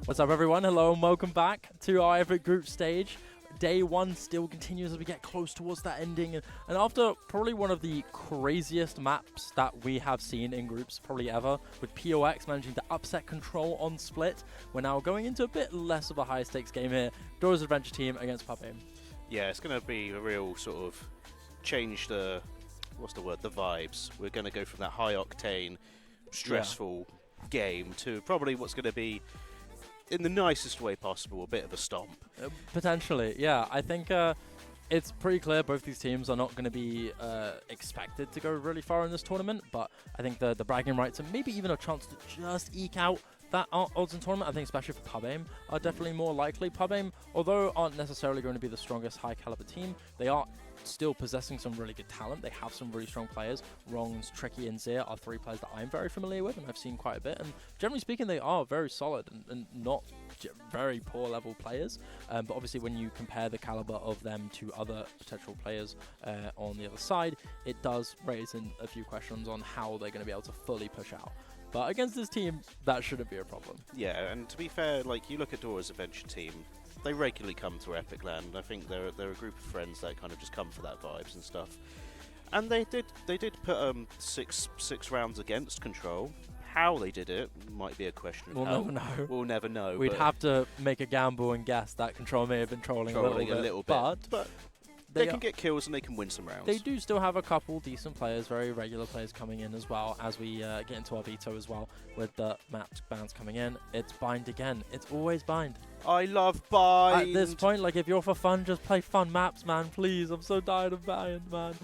What's up, everyone? Hello and welcome back to our Epic Group stage. Day one still continues as we get close towards that ending, and after probably one of the craziest maps that we have seen in groups probably ever, with POX managing to upset Control on Split, we're now going into a bit less of a high stakes game here. DORA's Adventure Team against PUBG. Yeah, it's going to be a real sort of change the, the vibes. We're going to go from that high octane, stressful game to probably what's going to be, in the nicest way possible, a bit of a stomp. Potentially, yeah. I think it's pretty clear both these teams are not going to be expected to go really far in this tournament, but I think the bragging rights and maybe even a chance to just eke out that odds in tournament, I think especially for PUBG, are definitely more likely. PUBG, although aren't necessarily going to be the strongest high caliber team, they are still possessing some really good talent. They have some really strong players. Rongs, Tricky, and Zir are three players that I'm very familiar with and I've seen quite a bit. And generally speaking, they are very solid and not very poor level players. But obviously, when you compare the caliber of them to other potential players on the other side, it does raise in a few questions on how they're going to be able to fully push out. But against this team, that shouldn't be a problem. Yeah, and to be fair, like you look at DORA's Adventure Team, they regularly come to Epic Land. I think they're a group of friends that kind of just come for that vibes and stuff. And they did put six rounds against Control. How they did it might be a question. We'll never know. We'd have to make a gamble and guess that Control may have been trolling a little bit. But they can get kills and they can win some rounds. They do still have a couple decent players, very regular players coming in as well as we get into our veto as well with the maps bans coming in. It's Bind again. It's always Bind. I love Bind. At this point, like, if you're for fun, just play fun maps, man. Please, I'm so tired of Bind, man.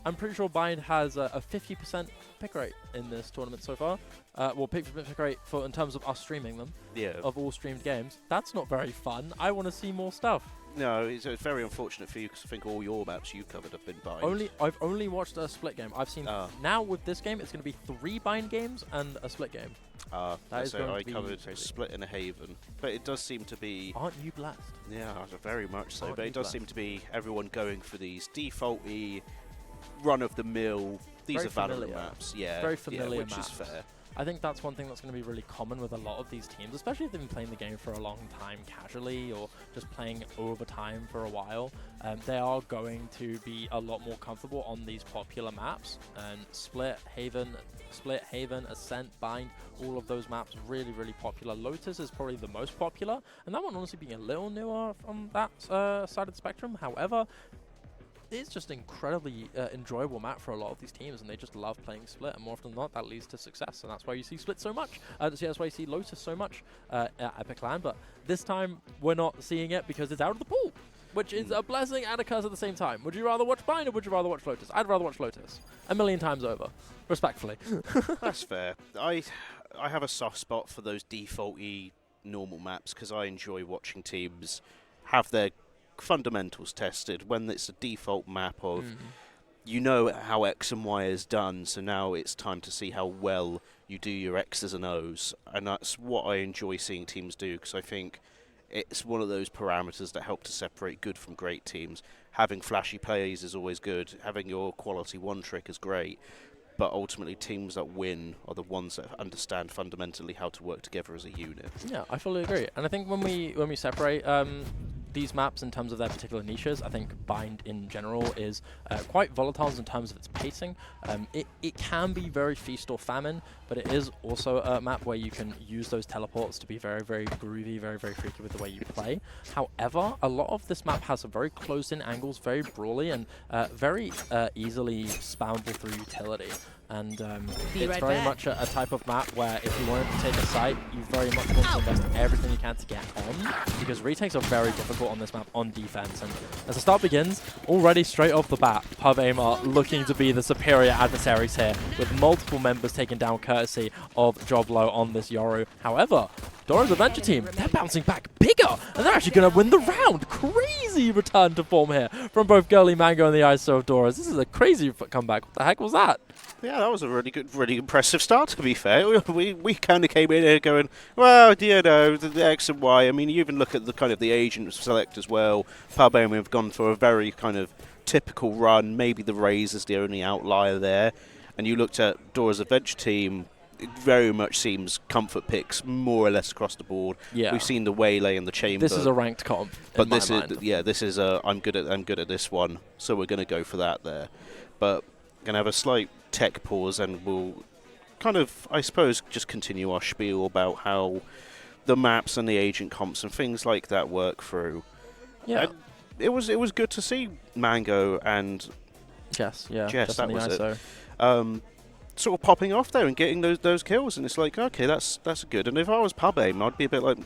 I'm pretty sure Bind has a 50% pick rate in this tournament so far. Well, pick rate in terms of us streaming them. Yeah. Of all streamed games. That's not very fun. I want to see more stuff. No, it's very unfortunate for you because I think all your maps you've covered have been Bind. I've only watched a Split game. I've seen now with this game, it's going to be 3 Bind games and a Split game. I covered crazy. Split and a Haven, but it does seem to be. Aren't you blessed? Yeah, very much so. But it does seem to be everyone going for these defaulty, run-of-the-mill. These are Valorant maps. Yeah, very familiar which maps. Is fair. I think that's one thing that's going to be really common with a lot of these teams, especially if they've been playing the game for a long time casually or just playing over time for a while. They are going to be a lot more comfortable on these popular maps. And Split, Haven, Ascent, Bind, all of those maps really, really popular. Lotus is probably the most popular, and that one honestly being a little newer from that side of the spectrum. However, it's just an incredibly enjoyable map for a lot of these teams, and they just love playing Split, and more often than not, that leads to success, and that's why you see Split so much. That's why you see Lotus so much at Epic Land, but this time we're not seeing it because it's out of the pool, which is a blessing and a curse at the same time. Would you rather watch Bind or would you rather watch Lotus? I'd rather watch Lotus. A million times over, respectfully. That's fair. I have a soft spot for those defaulty normal maps because I enjoy watching teams have their fundamentals tested when it's a default map of you know how X and Y is done, so now it's time to see how well you do your X's and O's, and that's what I enjoy seeing teams do because I think it's one of those parameters that help to separate good from great teams. Having flashy plays is always good, having your quality one trick is great, but ultimately teams that win are the ones that understand fundamentally how to work together as a unit. Yeah, I fully agree, and I think when we separate these maps in terms of their particular niches, I think Bind in general is quite volatile in terms of its pacing. It can be very feast or famine, but it is also a map where you can use those teleports to be very, very groovy, very, very freaky with the way you play. However, a lot of this map has some very closed-in angles, very brawly, and very easily spammable through utility. And it's very much a type of map where if you wanted to take a site, you very much want to invest everything you can to get on, because retakes are very difficult on this map on defense. And as the start begins, already straight off the bat, PUBG are looking to be the superior adversaries here, with multiple members taken down courtesy of Joblo on this Yoru. However, DORA's Adventure Team, they're bouncing back bigger, and they're actually going to win the round. Crazy return to form here from both Girly Mango and the ISO of DORA's. This is a crazy comeback. What the heck was that? Yeah, that was a really good, really impressive start, to be fair. We kind of came in here going, well, you know, the X and Y. I mean, you even look at the kind of the agent select as well. PUBG have gone for a very kind of typical run. Maybe the Raze is the only outlier there. And you looked at DORA's Adventure Team, it very much seems comfort picks more or less across the board. Yeah. We've seen the Waylay and the Chamber. This is a ranked comp. But this is I'm good at this one, so we're going to go for that there. But going to have a slight tech pause, and we'll kind of, I suppose, just continue our spiel about how the maps and the agent comps and things like that work through. Yeah. And it was good to see Mango and Jess, that was ISO. it. Sort of popping off there and getting those kills, and it's like, okay, that's good. And if I was pub aim, I'd be a bit like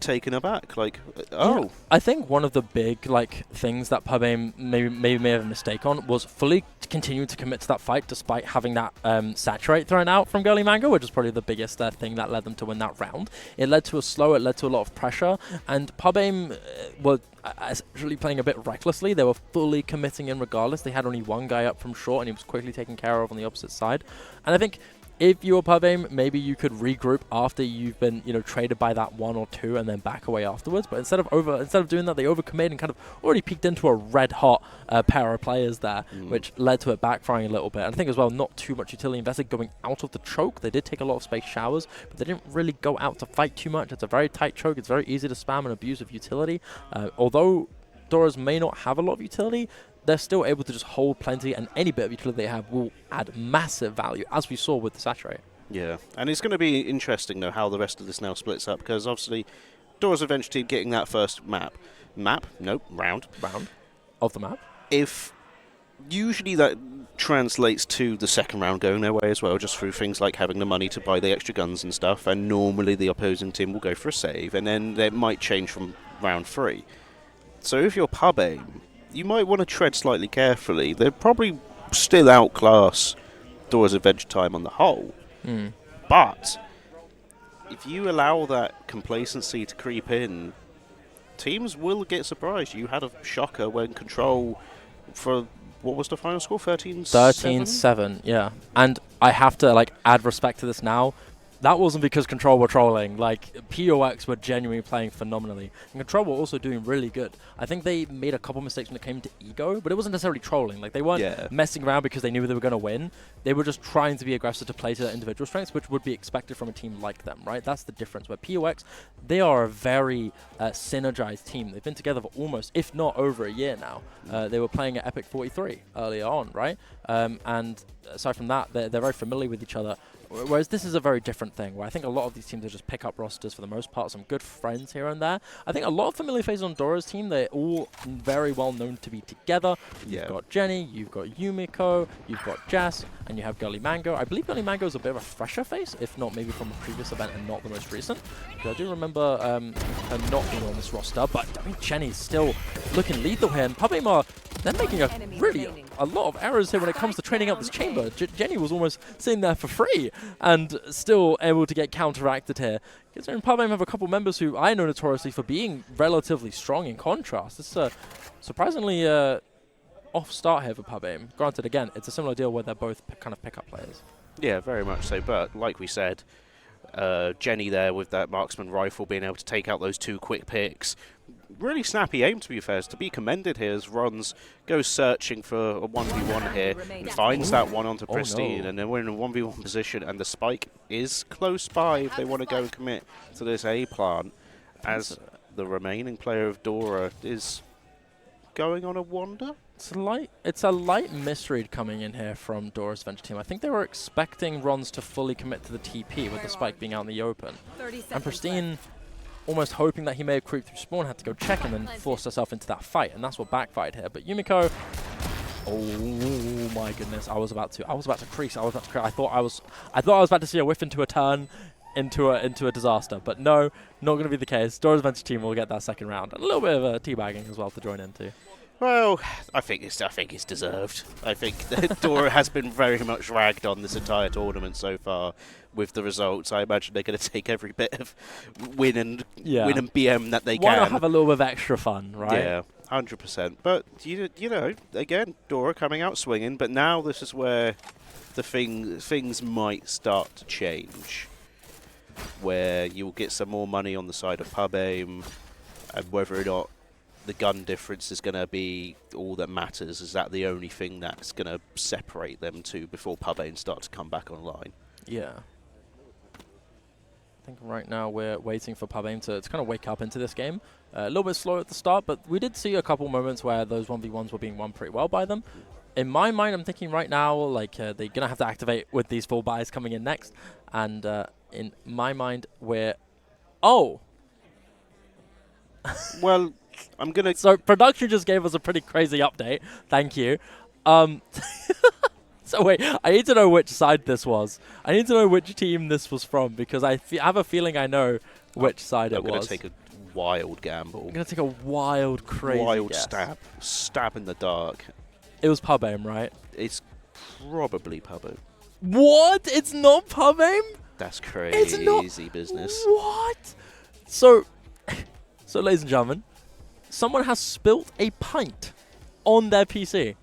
taken aback, like, oh. Yeah. I think one of the big things that pub aim may have a mistake on was fully continuing to commit to that fight despite having that saturate thrown out from Girly Mango, which is probably the biggest thing that led them to win that round. It led to it led to a lot of pressure, and pub aim were essentially playing a bit recklessly. They were fully committing in regardless. They had only one guy up from short, and he was quickly taken care of on the opposite side. And I think if you were pub aim, maybe you could regroup after you've been, traded by that 1 or 2 and then back away afterwards. But instead of doing that, they overcommitted and kind of already peeked into a red hot pair of players there, which led to it backfiring a little bit. And I think as well, not too much utility invested going out of the choke. They did take a lot of space showers, but they didn't really go out to fight too much. It's a very tight choke. It's very easy to spam and abuse of utility. Although Doras may not have a lot of utility, they're still able to just hold plenty, and any bit of utility they have will add massive value, as we saw with the Saturate. Yeah, and it's going to be interesting, though, how the rest of this now splits up, because obviously Dora's Adventure Team getting that first round Of the map. If usually that translates to the second round going their way as well, just through things like having the money to buy the extra guns and stuff, and normally the opposing team will go for a save, and then it might change from round 3. So if you're pub aim, you might want to tread slightly carefully. They're probably still outclass Dora's Adventure Time on the whole. But if you allow that complacency to creep in, teams will get surprised. You had a shocker when Control, for what was the final score? 13-7? 13-7, yeah. And I have to add respect to this now. That wasn't because Control were trolling. POX were genuinely playing phenomenally. And Control were also doing really good. I think they made a couple mistakes when it came to ego, but it wasn't necessarily trolling. They weren't messing around because they knew they were going to win. They were just trying to be aggressive to play to their individual strengths, which would be expected from a team like them, right? That's the difference. Where POX, they are a very synergized team. They've been together for almost, if not over a year now. They were playing at EPIC47 earlier on, right? And aside from that, they're very familiar with each other. Whereas this is a very different thing, where I think a lot of these teams are just pick-up rosters for the most part, some good friends here and there. I think a lot of familiar faces on Dora's team, they're all very well known to be together. You've got Jenny, you've got Yumiko, you've got Jess, and you have Girly Mango. I believe Girly Mango is a bit of a fresher face, if not maybe from a previous event and not the most recent. Because I do remember her not being on this roster, but I mean, Jenny's still looking lethal here, and Pub Aim they're making a lot of errors here when it comes to training up this chamber. Jenny was almost sitting there for free and still able to get counteracted here. Considering Pub Aim have a couple members who I know notoriously for being relatively strong in contrast. This is a surprisingly off start here for Pub Aim. Granted, again, it's a similar deal where they're both kind of pickup players. Yeah, very much so. But like we said, Jenny there with that marksman rifle being able to take out those 2 quick picks. Really snappy aim, to be fair, is to be commended here as Rons goes searching for a 1v1 here and finds that one onto Pristine, and then we're in a 1v1 position, and the spike is close by if they want to go and commit to this A plant, as the remaining player of Dora is going on a wander. It's a light misread coming in here from Dora's Venture Team. I think they were expecting Rons to fully commit to the TP with the spike being out in the open. And Pristine, almost hoping that he may have creeped through spawn, had to go check and then forced herself into that fight, and that's what backfired here. But Yumiko, oh my goodness, I was about to crease. I thought I was about to see a whiff into a turn, into a disaster, but no, not going to be the case. Dora's Venture Team will get that second round, and a little bit of a teabagging as well to join into. Well, I think it's deserved. I think that Dora has been very much ragged on this entire tournament so far with the results. I imagine they're going to take every bit of win and BM that they can. Why not have a little bit of extra fun, right? Yeah, 100%. But you know, again, Dora coming out swinging. But now this is where the things might start to change, where you'll get some more money on the side of Pub Aim, and whether or not the gun difference is going to be all that matters. Is that the only thing that's going to separate them two before Pub Aim start to come back online? Yeah. I think right now we're waiting for PubAIM to kind of wake up into this game. A little bit slow at the start, but we did see a couple moments where those 1v1s were being won pretty well by them. In my mind, I'm thinking right now, like, they're going to have to activate with these full buys coming in next. And in my mind, we're... Oh! Well, I'm going to... So production just gave us a pretty crazy update. Thank you. So wait, I need to know which side this was. I need to know which team this was from, because I have a feeling I know which side it was. I'm going to take a wild gamble. I'm going to take a wild, crazy guess. Stab in the dark. It was PubAIM, right? It's probably PubAIM. What? It's not PubAIM? That's crazy it's not business. What? So, ladies and gentlemen, someone has spilt a pint on their PC.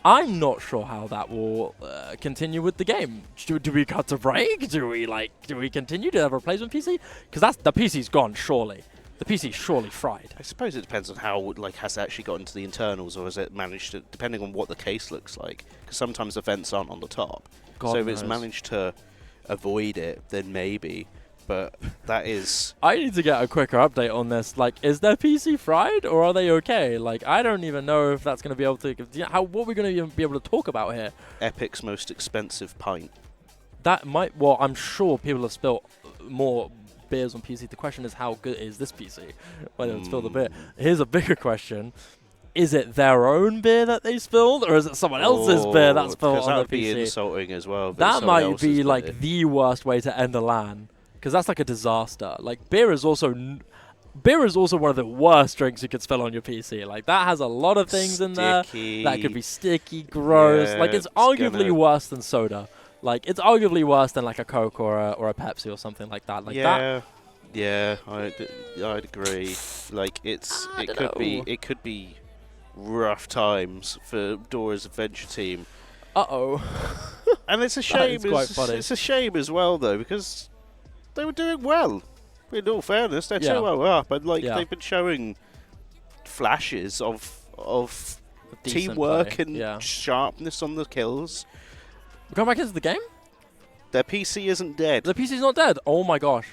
I'm not sure how that will continue with the game. Do we cut a break? Do we continue to have a replacement PC? Because the PC's gone, surely. The PC's surely fried. I suppose it depends on how has it actually got into the internals, or has it managed to, depending on what the case looks like. Because sometimes events aren't on the top. God so if knows. it's managed to avoid it, then maybe. But that is... I need to get a quicker update on this. Like, is their PC fried, or are they okay? Like, I don't even know if that's going to be able to... what are we going to be able to talk about here? Epic's most expensive pint. That might... Well, I'm sure people have spilt more beers on PC. The question is, how good is this PC? Whether it's spilled a beer. Here's a bigger question. Is it their own beer that they spilled, or is it someone else's beer that's spilled on the PC? That would be insulting as well. That might be, like, the worst way to end a LAN. Because that's like a disaster. Like, beer is also one of the worst drinks you could spill on your PC. Like, that has a lot of things in there. That could be sticky, gross. Yeah, like, it's arguably worse than soda. Like, it's arguably worse than like a Coke or a Pepsi or something like that. Like yeah, I'd agree. Like, it could be rough times for Dora's adventure team. And it's a shame. It's a shame as well, though, because they were doing well. In all fairness, they're 2-0 up, and they've been showing flashes of teamwork and sharpness on the kills. We're going back into the game? Their PC isn't dead. The PC's not dead? Oh my gosh.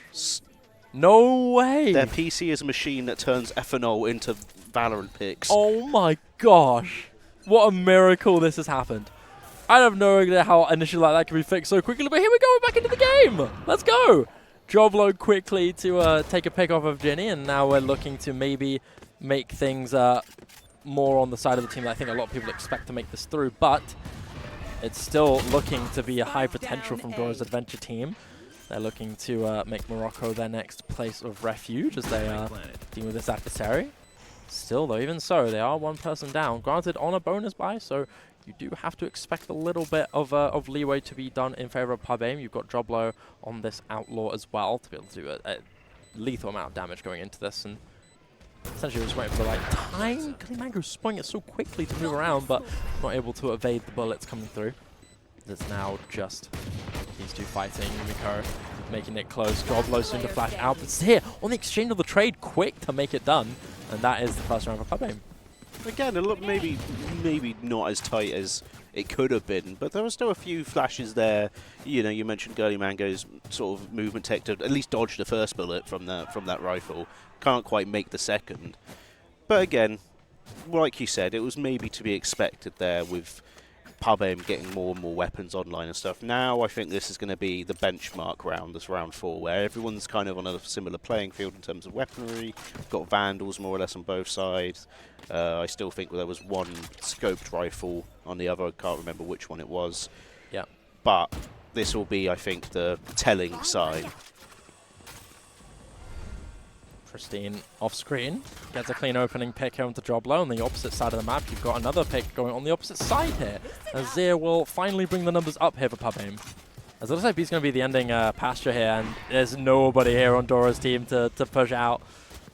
No way. Their PC is a machine that turns ethanol into VALORANT picks. Oh my gosh. What a miracle this has happened. I have no idea how an issue like that can be fixed so quickly, but here we go, we're back into the game. Let's go. Job load quickly to take a pick off of Ginny, and now we're looking to maybe make things more on the side of the team that I think a lot of people expect to make this through, but it's still looking to be a high potential from Dora's adventure team. They're looking to make Morocco their next place of refuge as they deal with this adversary. Still, though, even so, they are one person down. Granted, on a bonus buy, so you do have to expect a little bit of leeway to be done in favor of PubAIM. You've got Joblo on this Outlaw as well to be able to do a lethal amount of damage going into this. And essentially, we're just waiting for the right time. Kalimango's spawning it so quickly to move around, but not able to evade the bullets coming through. There's now just these two fighting. Yumiko making it close. Joblo soon to flash out. But it's here on the exchange of the trade, quick to make it done. And that is the first round for PubAIM. Again, a lot, maybe not as tight as it could have been, but there were still a few flashes there. You know, you mentioned Girly Mango's sort of movement tech to at least dodge the first bullet from that rifle. Can't quite make the second. But again, like you said, it was maybe to be expected there with PubAIM getting more and more weapons online and stuff. Now I think this is going to be the benchmark round, this round 4, where everyone's kind of on a similar playing field in terms of weaponry. Got Vandals more or less on both sides. I still think there was one scoped rifle on the other. I can't remember which one it was. Yeah. But this will be, I think, the telling sign. Pristine off screen. Gets a clean opening pick here onto Joblo on the opposite side of the map. You've got another pick going on the opposite side here. Azir will finally bring the numbers up here for PubAIM. As it looks like he's going to be the ending pasture here, and there's nobody here on Dora's team to push out.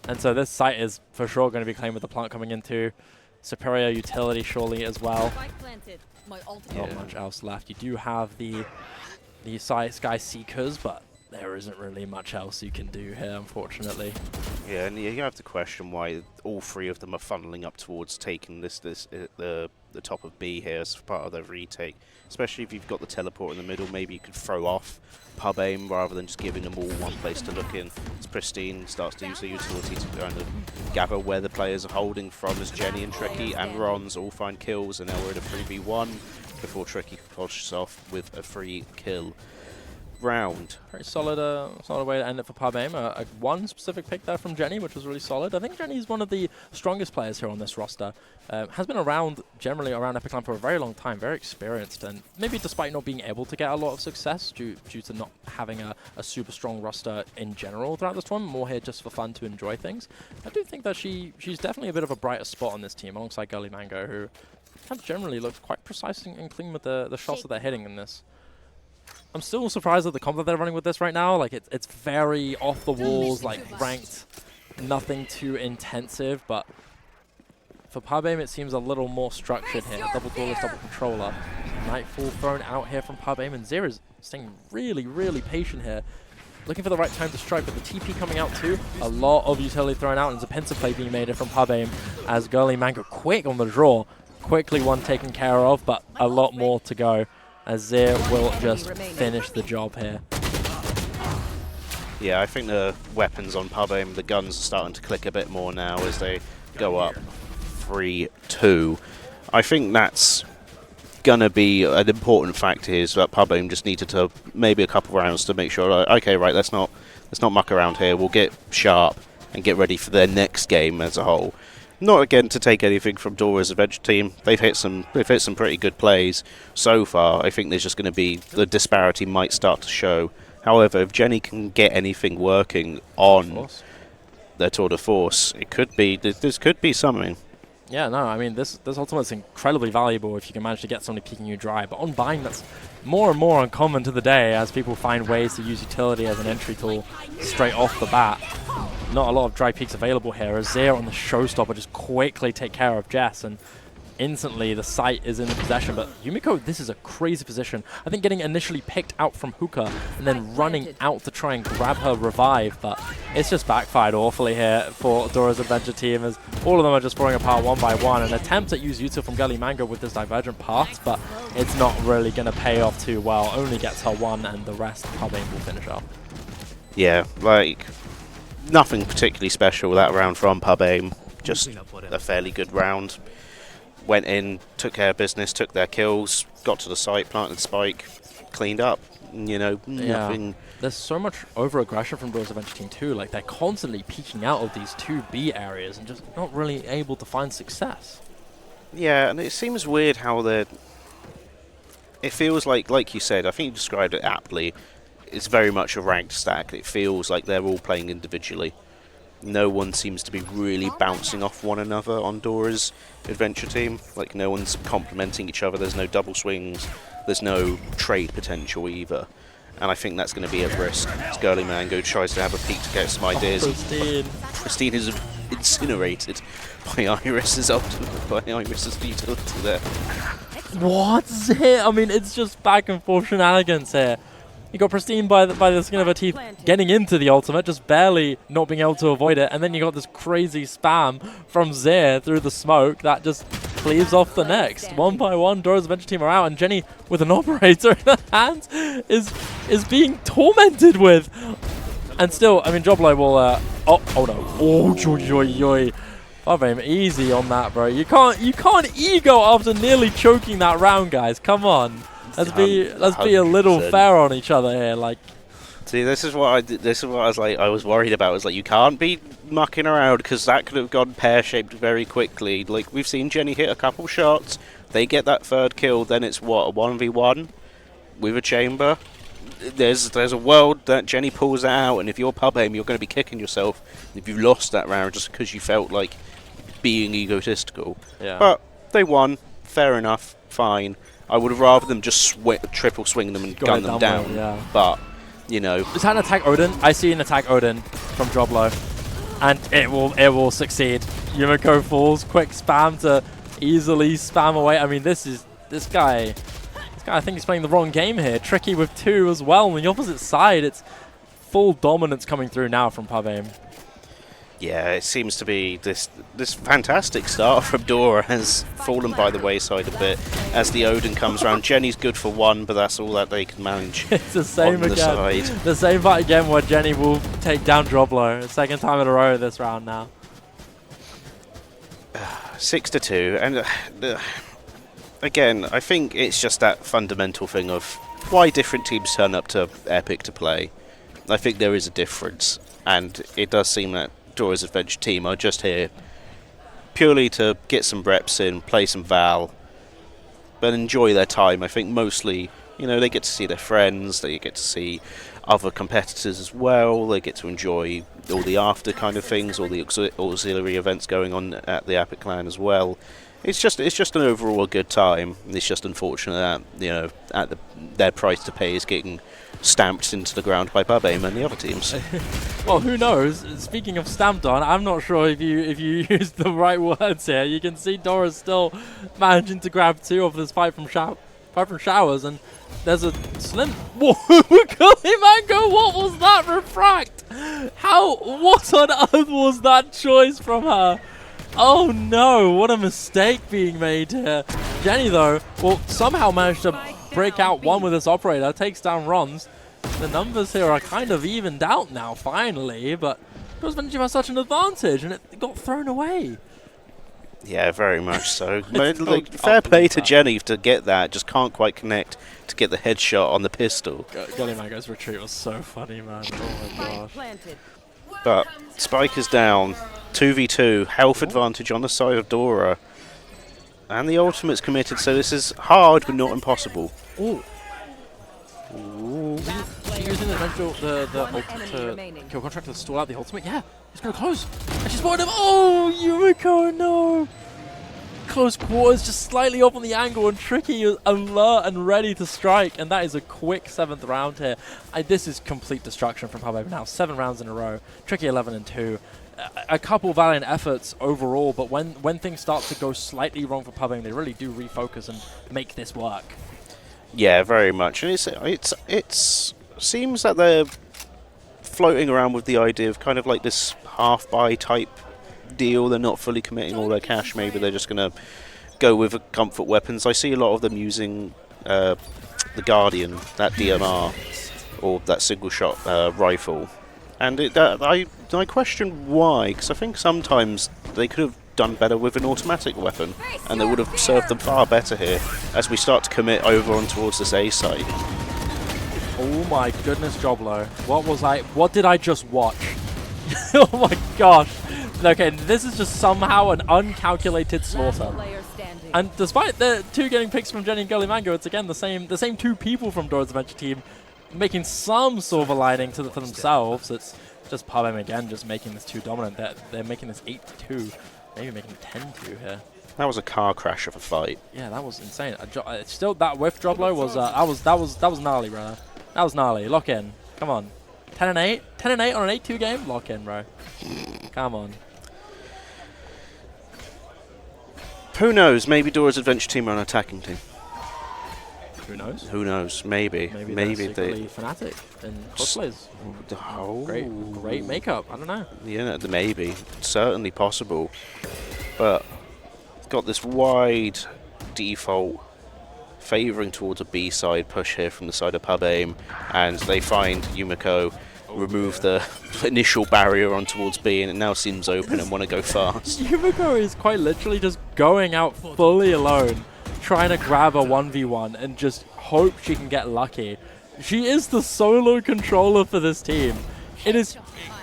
And so this site is for sure going to be claimed with the plant coming into superior utility surely as well. Not much else left. You do have the Sky Seekers, but there isn't really much else you can do here, unfortunately. Yeah, and you have to question why all three of them are funneling up towards taking the the top of B here as part of their retake. Especially if you've got the teleport in the middle, maybe you could throw off pub aim rather than just giving them all one place to look in. As Pristine starts to use the utility to kind of gather where the players are holding from, as Jenny and Tricky and Rons all find kills, and now we're in a 3v1 before Tricky pushes off with a free kill round. Very solid, solid way to end it for pub aim. One specific pick there from Jenny, which was really solid. I think Jenny's one of the strongest players here on this roster. Has been around, generally around EPIC47 for a very long time, very experienced, and maybe despite not being able to get a lot of success due to not having a super strong roster in general throughout this tournament, more here just for fun to enjoy things. I do think that she's definitely a bit of a brighter spot on this team alongside Girly Mango, who kind of generally looks quite precise and clean with the shots that they're hitting in this. I'm still surprised at the comp that they're running with this right now. Like, it's very off the walls, like ranked, nothing too intensive, but for pub aim it seems a little more structured here. Double duelist, double controller. Nightfall thrown out here from pub aim, and Zera's staying really, really patient here. Looking for the right time to strike, but the TP coming out too. A lot of utility thrown out, and there's a pincer play being made here from pub aim as Girly Mango quick on the draw. Quickly one taken care of, but a lot more to go, as Zera will just finish the job here. Yeah, I think the weapons on pub aim, the guns are starting to click a bit more now as they go up 3-2. I think that's going to be an important factor here, so that pub aim just needed to maybe a couple rounds to make sure, like, okay, right, let's not muck around here. We'll get sharp and get ready for their next game as a whole. Not again to take anything from Dora's Adventure team. They've hit some pretty good plays so far. I think there's just going to be the disparity might start to show. However, if Jenny can get anything working on their tour de force, it could be this could be something. Yeah, no, I mean this ultimate's incredibly valuable if you can manage to get somebody peeking you dry. But on buying, that's more and more uncommon to the day as people find ways to use utility as an entry tool straight off the bat. Not a lot of dry peaks available here, as Zera on the showstopper just quickly take care of Jess, and instantly the site is in the possession. But Yumiko, this is a crazy position. I think getting initially picked out from Hookah and then running out to try and grab her revive, but it's just backfired awfully here for Dora's Adventure team, as all of them are just falling apart one by one. An attempt at use util from Girly Mango with this divergent path, but it's not really going to pay off too well. Only gets her one, and the rest pub aim will finish off. Yeah, like, nothing particularly special that round from pub aim. Just a fairly good round. Went in, took care of business, took their kills, got to the site, planted spike, cleaned up. You know, nothing. There's so much over-aggression from Dora's Adventure team too. Like, they're constantly peeking out of these 2B areas and just not really able to find success. Yeah, and it seems weird how they're... It feels like you said, I think you described it aptly, it's very much a ranked stack. It feels like they're all playing individually. No one seems to be really bouncing off one another on Dora's Adventure team. Like, no one's complementing each other. There's no double swings. There's no trade potential either. And I think that's going to be a risk. As Girly Mango tries to have a peek to get some ideas. Pristine is incinerated by Iris's utility there. What's it? I mean, it's just back and forth shenanigans here. You got Pristine by the skin of her teeth getting into the ultimate, just barely not being able to avoid it, and then you got this crazy spam from Zera through the smoke that just cleaves off the next. One by one, Dora's Adventure team are out, and Jenny, with an operator in her hands, is being tormented with. And still, I mean, Joblo will... oh no. Oh, joy. Pub aim, easy on that, bro. You can't ego after nearly choking that round, guys. Come on. Let's be a little fair on each other here. Like, see, this is what I was worried about. It's like, you can't be mucking around, because that could have gone pear-shaped very quickly. Like, we've seen Jenny hit a couple shots, they get that third kill, then it's what, a 1v1 with a chamber. There's a world that Jenny pulls that out, and if you're pub aim, you're going to be kicking yourself if you lost that round just because you felt like being egotistical. yeah. But they won, fair enough, fine. I would have rather them just triple swing them and gun them down. Yeah. But, you know. Is that an attack Odin? I see an attack Odin from Joblo, and it will succeed. Yumiko falls, quick spam to easily spam away. I mean, this guy, I think he's playing the wrong game here. Tricky with 2 as well. On the opposite side, it's full dominance coming through now from pub aim. Yeah, it seems to be this fantastic start from Dora has fallen by the wayside a bit as the Odin comes around. Jenny's good for one, but that's all that they can manage. It's the same on the again. side. The same fight again where Jenny will take down Droblo. Second time in a row this round now. 6-2, and again, I think it's just that fundamental thing of why different teams turn up to Epic to play. I think there is a difference, and it does seem that Dora's Adventure team are just here purely to get some reps in, play some Val, but enjoy their time. I think mostly, you know, they get to see their friends, they get to see other competitors as well, they get to enjoy all the after kind of things, all the auxiliary events going on at the Epic clan as well. It's just an overall good time. It's just unfortunate that, you know, their price to pay is getting stamped into the ground by Babame and the other teams. Well, who knows? Speaking of stamped on, I'm not sure if you use the right words here. You can see Dora's still managing to grab 2 of this fight from Showers, and there's a slim. Whoa, Gully Mango! What was that refract? What on earth was that choice from her? Oh no! What a mistake being made here. Jenny though will somehow manage to break out one with this operator, takes down Rons. The numbers here are kind of evened out now, finally, but Dora's Adventure has such an advantage, and it got thrown away. Yeah, very much so. Like, fair play to Jenny to get that, just can't quite connect to get the headshot on the pistol. Gully Mango's retreat was so funny, man. Oh my gosh. But Spike is down, 2v2, health advantage on the side of Dora. And the ultimate's committed, so this is hard but not impossible. Ooh. She's using the ultimate to kill contract to stall out the ultimate. Yeah, he's gonna close. And she's spotted him. Oh, Yumiko, no. Close quarters, just slightly off on the angle, and Tricky is alert and ready to strike. And that is a quick 7th round here. This is complete destruction from Pub now. 7 rounds in a row. Tricky 11-2. A couple valiant efforts overall, but when things start to go slightly wrong for Pubbing, they really do refocus and make this work. Yeah, very much. And it's seems that they're floating around with the idea of kind of like this half-buy type deal. They're not fully committing all their cash. Maybe they're just going to go with comfort weapons. I see a lot of them using the Guardian, that DMR, or that single-shot rifle. And I question why, because I think sometimes they could have done better with an automatic weapon, and they would have served them far better here as we start to commit over on towards this A side. Oh my goodness, Joblo. What did I just watch? Oh my gosh. Okay, this is just somehow an uncalculated slaughter. And despite the 2 getting picks from Jenny and Gully Mango, it's again the same 2 people from Dora's Adventure team making some silver lining for themselves. It's just Pubem again, just making this too dominant. They're making this 8-2, maybe making 10-2 here. That was a car crash of a fight. Yeah, that was insane. Still, that whiff drop low was that was gnarly, bro. That was gnarly. Lock in. Come on. 10-8. 10-8 on an 8-2 game. Lock in, bro. Come on. Who knows? Maybe Dora's Adventure team are an attacking team. Who knows? Who knows? Maybe they Fnatic and cosplays. Oh, great makeup. I don't know. Yeah, maybe. Certainly possible. But got this wide default favouring towards a B side push here from the side of Pub Aim, and they find Yumiko remove the initial barrier on towards B, and it now seems open and want to go fast. Yumiko is quite literally just going out fully alone, trying to grab a 1v1 and just hope she can get lucky. She is the solo controller for this team. It is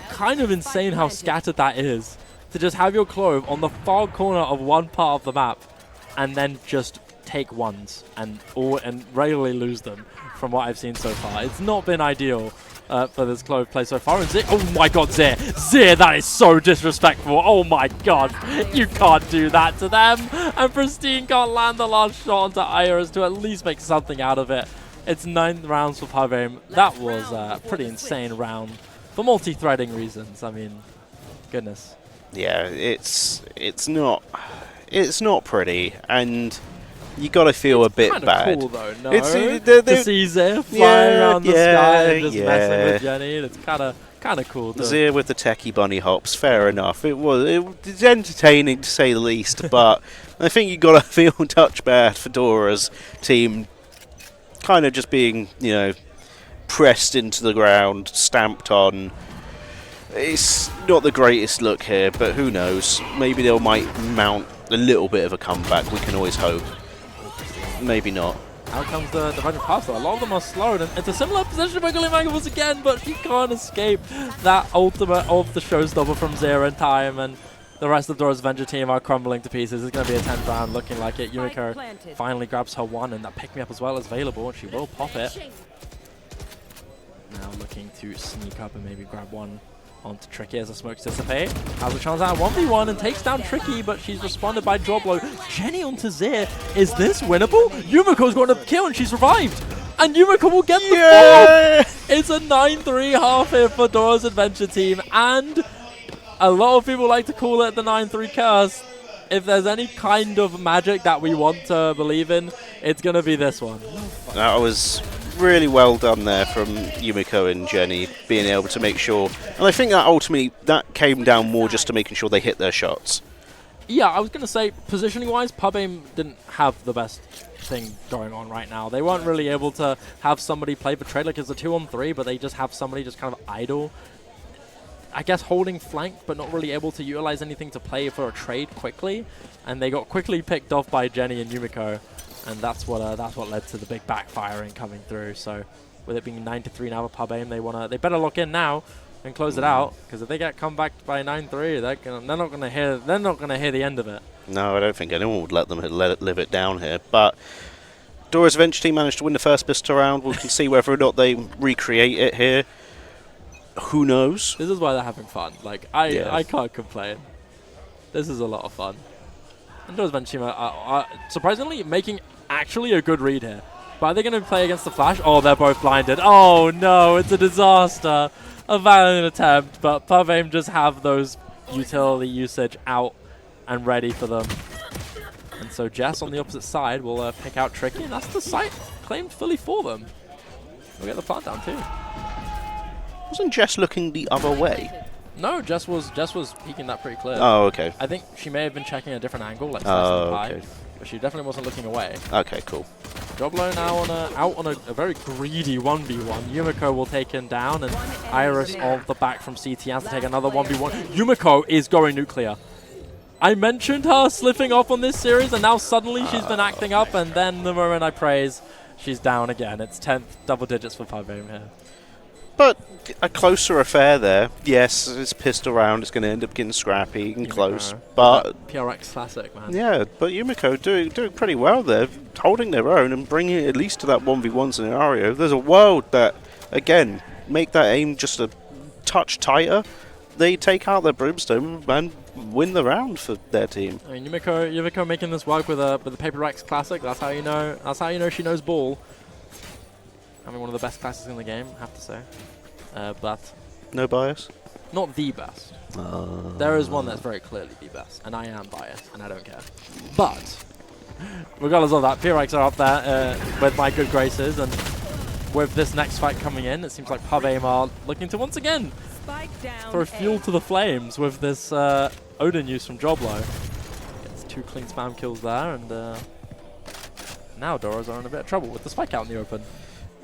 kind of insane how scattered that is, to just have your Clove on the far corner of one part of the map and then just take ones and regularly lose them from what I've seen so far. It's not been ideal for this Clove play so far. And Zir, oh my god, Zir, that is so disrespectful. Oh my god, you can't do that to them. And Pristine can't land the last shot onto Iris to at least make something out of it. It's 9 rounds for Pavim. That was a pretty insane round for multi-threading reasons. I mean, goodness. Yeah, it's not pretty, and you got to feel a bit Kinda bad. cool though, no? It's, To see Zir flying around the sky and just messing with Jenny, it's kind of cool. Zir with the techie bunny hops, fair enough. It's entertaining to say the least, but I think you got to feel a touch bad for Dora's team, kind of just being, you know, pressed into the ground, stamped on. It's not the greatest look here, but who knows? Maybe they might mount a little bit of a comeback. We can always hope. Maybe not. Out comes the Virgin Pass though. A lot of them are slowed, and it's a similar position for Gullimangovas again, but she can't escape that ultimate of the showstopper from Zero in time, and the rest of Dora's Avenger team are crumbling to pieces. It's going to be a 10th round, looking like it. Yumiko finally grabs her one, and that pick-me-up as well is available, and she will pop it. Now looking to sneak up and maybe grab one onto Tricky as the smokes dissipate. Has a chance at 1v1 and takes down Tricky, but she's responded by draw blow. Jenny onto Zir. Is this winnable? Yumiko's got a kill and she's revived. And Yumiko will get the fourth. It's a 9-3 half hit for Dora's Adventure team. And a lot of people like to call it the 9-3 curse. If there's any kind of magic that we want to believe in, it's going to be this one. That was really well done there from Yumiko and Jenny, being able to make sure. And I think that ultimately that came down more just to making sure they hit their shots. Yeah, I was going to say, positioning-wise, Pub Aim didn't have the best thing going on right now. They weren't really able to have somebody play for trade, like it's a 2-on-3, but they just have somebody just kind of idle. I guess holding flank, but not really able to utilize anything to play for a trade quickly. And they got quickly picked off by Jenny and Yumiko. And that's what led to the big backfiring coming through. So with it being 9-3 now for Pub Aim, they better lock in now and close it out, because if they get come back by 9-3, they're not gonna hear the end of it. No, I don't think anyone would let them live it down here. But Dora's Adventure team managed to win the first pistol round. We can see whether or not they recreate it here. Who knows? This is why they're having fun. Like I can't complain. This is a lot of fun. And Dora's Adventure team are surprisingly making actually a good read here. But are they going to play against the Flash? Oh, they're both blinded. Oh no, it's a disaster. A valiant attempt, but Pub Aim just have those utility usage out and ready for them. And so Jess on the opposite side will pick out Tricky, and that's the site claimed fully for them. We'll get the plant down too. Wasn't Jess looking the other way? No, Jess was peeking that pretty clear. Oh, okay. I think she may have been checking a different angle, like okay. but she definitely wasn't looking away. Okay, cool. Joblo now out on a very greedy 1v1. Yumiko will take him down, and Iris of the back from CT has to take another 1v1. Yumiko is going nuclear. I mentioned her slipping off on this series, and now suddenly she's been acting up, and then the moment I praise, she's down again. It's 10th double digits for Pub Aim here. But a closer affair there. Yes, this pistol round is going to end up getting scrappy and close. But PRX classic, man. Yeah, but Yumiko doing pretty well there, holding their own and bringing it at least to that 1v1 scenario. There's a world that, again, make that aim just a touch tighter. They take out their Brimstone and win the round for their team. I mean, Yumiko making this work with a Paper X classic. That's how you know. That's how you know she knows ball. I mean, one of the best classes in the game, I have to say. But no bias? Not the best. There is one that's very clearly the best, and I am biased, and I don't care. But regardless of that, PRX are up there with my good graces, and with this next fight coming in, it seems like Pub Aim are looking to once again throw fuel to the flames with this Odin use from Joblo. Gets 2 clean spam kills there, and now Doras are in a bit of trouble with the spike out in the open.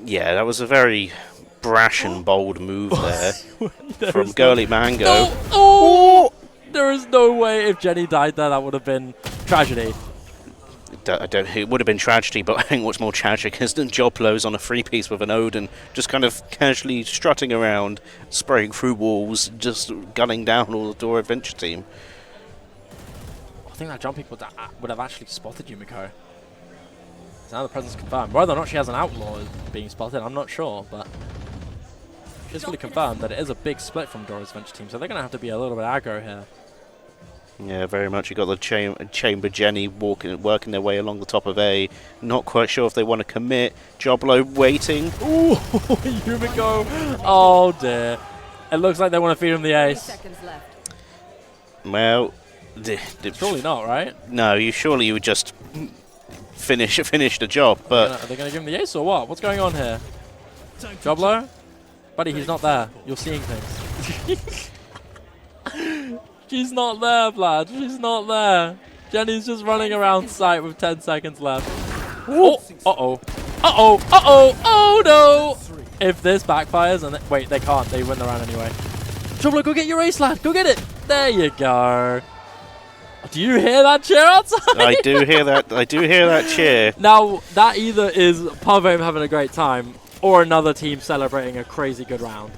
Yeah, that was a very brash and bold move there from Girly Mango. Oh! There is no way if Jenny died there, that would have been tragedy. It would have been tragedy, but I think what's more tragic is that Joblo's on a 3-piece with an Odin, just kind of casually strutting around, spraying through walls, just gunning down all the Dora Adventure team. I think that jumping would have actually spotted Yumiko. So now the presence confirmed. Whether or not she has an outlaw being spotted, I'm not sure, but it's fully confirmed that it is a big split from Dora's Adventure team, so they're going to have to be a little bit aggro here. Yeah, very much. You got the Chamber Jenny working their way along the top of A. Not quite sure if they want to commit. Joblo waiting. Ooh, Yumiko. Oh dear. It looks like they want to feed him the ace. Well, surely not, right? No, surely you would just finish the job. But are they going to give him the ace or what? What's going on here? Joblo? Buddy, he's not there. You're seeing things. She's not there, Vlad. She's not there. Jenny's just running around site with 10 seconds left. Oh, uh-oh. Uh-oh. Uh-oh. Oh, no. If this backfires and... wait, they can't. They win the round anyway. Joblo, go get your ace, lad. Go get it. There you go. Do you hear that cheer outside? I do hear that. I do hear that cheer. Now, that either is Pavem having a great time or another team celebrating a crazy good round.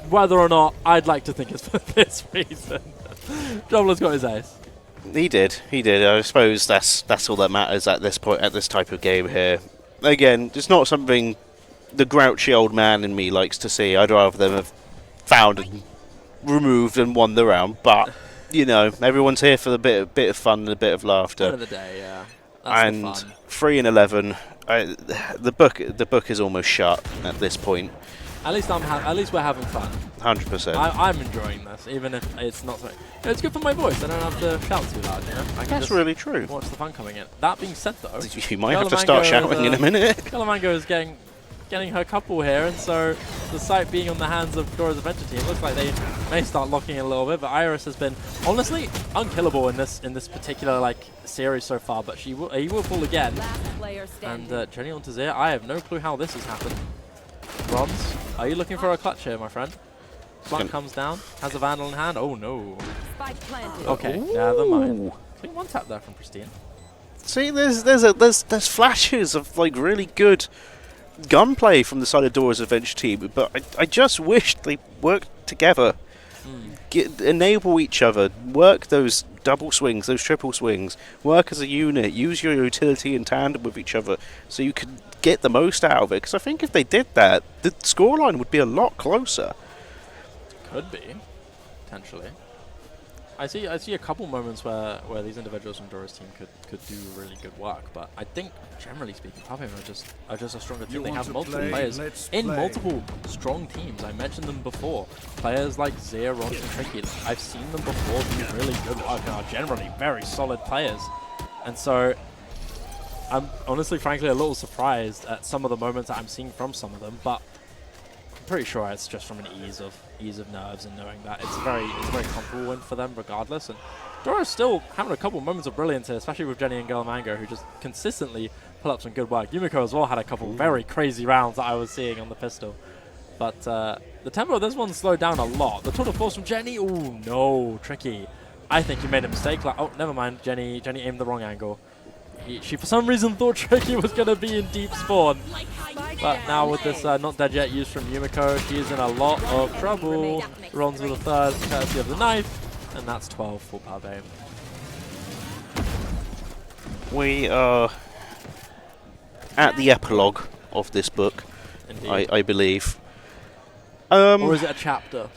Whether or not, I'd like to think it's for this reason. Joblo's got his ace. He did. He did. I suppose that's all that matters at this point, at this type of game here. Again, it's not something the grouchy old man in me likes to see. I'd rather them have found and removed and won the round. But, you know, everyone's here for a bit of fun and a bit of laughter. End of the day, yeah. That's and the fun. 3 and 11, the book is almost shut at this point. At least we're having fun. 100%. I'm enjoying this, even if it's not so. It's good for my voice. I don't have to shout too loud. You know, I can That's just really true. watch the fun coming in. That being said, though, You might have to start shouting in a minute. Galamango is getting her couple here, and so the site being on the hands of Dora's Adventure Team looks like they may start locking in a little bit. But Iris has been honestly unkillable in this particular series so far. But he will fall again. And Jenny on to Zia. I have no clue how this has happened. Bronze, are you looking for a clutch here, my friend? Slut comes down, has a Vandal in hand. Oh no. Okay, never mind. Clean one tap there from Pristine. See, there's flashes of really good gunplay from the side of Dora's Adventure Team, but I just wish they worked together, enable each other, work those double swings, those triple swings, work as a unit, use your utility in tandem with each other, so you can get the most out of it. Because I think if they did that, the scoreline would be a lot closer. Could be, potentially. I see a couple moments where these individuals from Dora's team could do really good work, but I think generally speaking, Pavem are just a stronger team. They have multiple players in multiple strong teams. I mentioned them before. Players like Zia, Ron, and Tricky. I've seen them before do really good work and are generally very solid players. And so I'm honestly, frankly, a little surprised at some of the moments that I'm seeing from some of them, but I'm pretty sure it's just from an ease of nerves and knowing that it's a very comfortable win for them regardless. And Dora's still having a couple moments of brilliance here, especially with Jenny and Galamango, who just consistently pull up some good work. Yumiko as well had a couple very crazy rounds that I was seeing on the pistol. But the tempo of this one slowed down a lot. The tour de force from Jenny, oh no, Tricky. I think you made a mistake. Oh, never mind, Jenny aimed the wrong angle. She for some reason thought Tricky was going to be in deep spawn. But now with this not dead yet use from Yumiko, she is in a lot of trouble. Ron's with a third, courtesy of the knife, and that's 12 for Pavem. We are at the epilogue of this book, I believe. Or is it a chapter?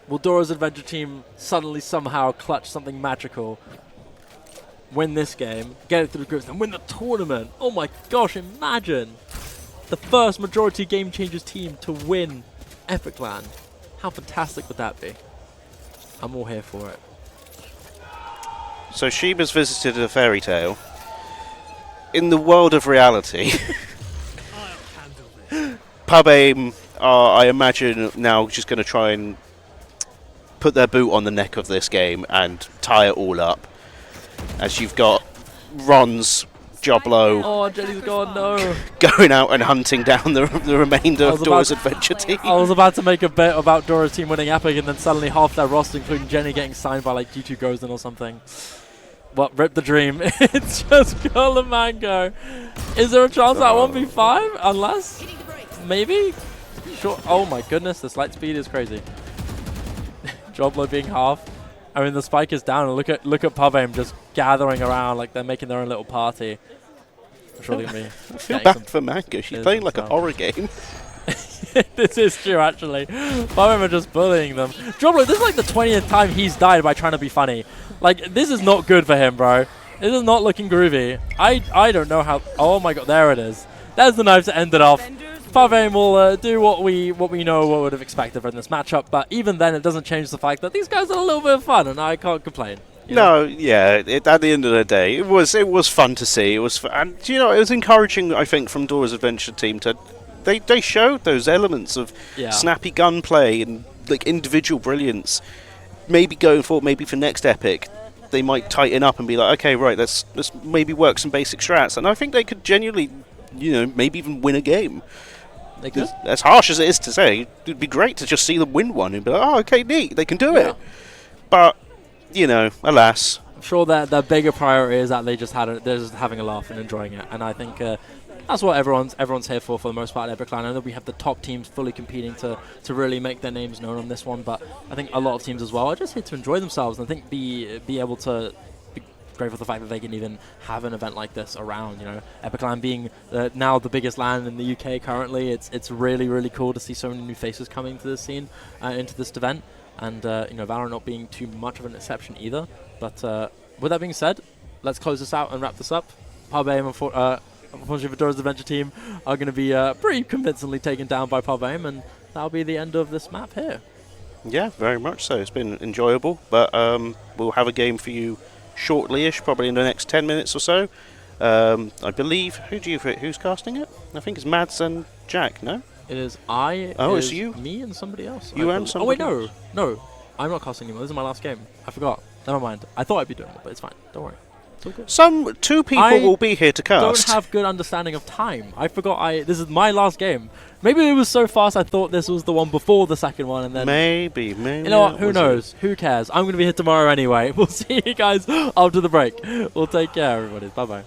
Will Dora's Adventure Team suddenly somehow clutch something magical, win this game, get it through the groups, and win the tournament? Oh my gosh, imagine! The first majority Game Changers team to win Epic Land. How fantastic would that be? I'm all here for it. So Sheba's visited a fairy tale. In the world of reality, Pavem are, I imagine, now just going to try and put their boot on the neck of this game and tie it all up. As you've got Ron's Joblo. Oh, Jenny's gone, no. Going out and hunting down the remainder of Dora's Adventure Team. I was about to make a bet about Dora's team winning Epic, and then suddenly half their roster, including Jenny, getting signed by G2 Gozen or something. What, rip the dream. It's just Galamango. Is there a chance that 1v5? Unless? Maybe? Sure. Oh my goodness, this light speed is crazy. Joblo being half. I mean, the spike is down, and look at Pavem just gathering around like they're making their own little party. I'm sure they're gonna be. I feel bad for Mango. She's playing like a horror game. This is true, actually. Pavem are just bullying them. Joblo, this is like the 20th time he's died by trying to be funny. Like, this is not good for him, bro. This is not looking groovy. I don't know how. Oh my god, there it is. There's the knife to end it off. Pavem will do what we know would have expected from this matchup, but even then it doesn't change the fact that these guys are a little bit of fun, and I can't complain. You know? No, yeah. At the end of the day, it was fun to see. It was, and you know, it was encouraging. I think from Dora's Adventure team to, they showed those elements of Yeah. snappy gunplay and like individual brilliance. Maybe going forward, maybe for next Epic, they might tighten up and be like, okay, right, let's maybe work some basic strats. And I think they could genuinely, you know, maybe even win a game. They could. As harsh as it is to say, it'd be great to just see them win one and be like, oh, okay, neat, they can do it. But, you know, alas. I'm sure that their bigger priority is that they're just having a laugh and enjoying it, and I think that's what everyone's here for the most part at Epic. I know that we have the top teams fully competing to really make their names known on this one, but I think a lot of teams as well are just here to enjoy themselves and I think be able to be grateful for the fact that they can even have an event like this around. You know, Epic LAN being now the biggest LAN in the UK currently, it's really cool to see so many new faces coming to this scene, into this event. And you know, VALORANT not being too much of an exception either. But with that being said, let's close this out and wrap this up. PubAim, unfortunately for Dora's Adventure team, are going to be pretty convincingly taken down by PubAim, and that'll be the end of this map here. Yeah, very much so. It's been enjoyable, but we'll have a game for you shortly-ish, probably in the next 10 minutes or so. I believe, who's casting it? I think it's Mads and Jack, no? It is I. Oh, it's it's you. Me and somebody else. You and somebody. Oh wait, no, I'm not casting anymore. This is my last game. I forgot. Never mind. I thought I'd be doing it, but it's fine. Don't worry. It's all good. Two people will be here to cast. Don't have good understanding of time. I forgot. This is my last game. Maybe it was so fast. I thought this was the one before the second one, and then maybe. You know what? Who knows? Who cares? I'm going to be here tomorrow anyway. We'll see you guys after the break. We'll take care, everybody. Bye bye.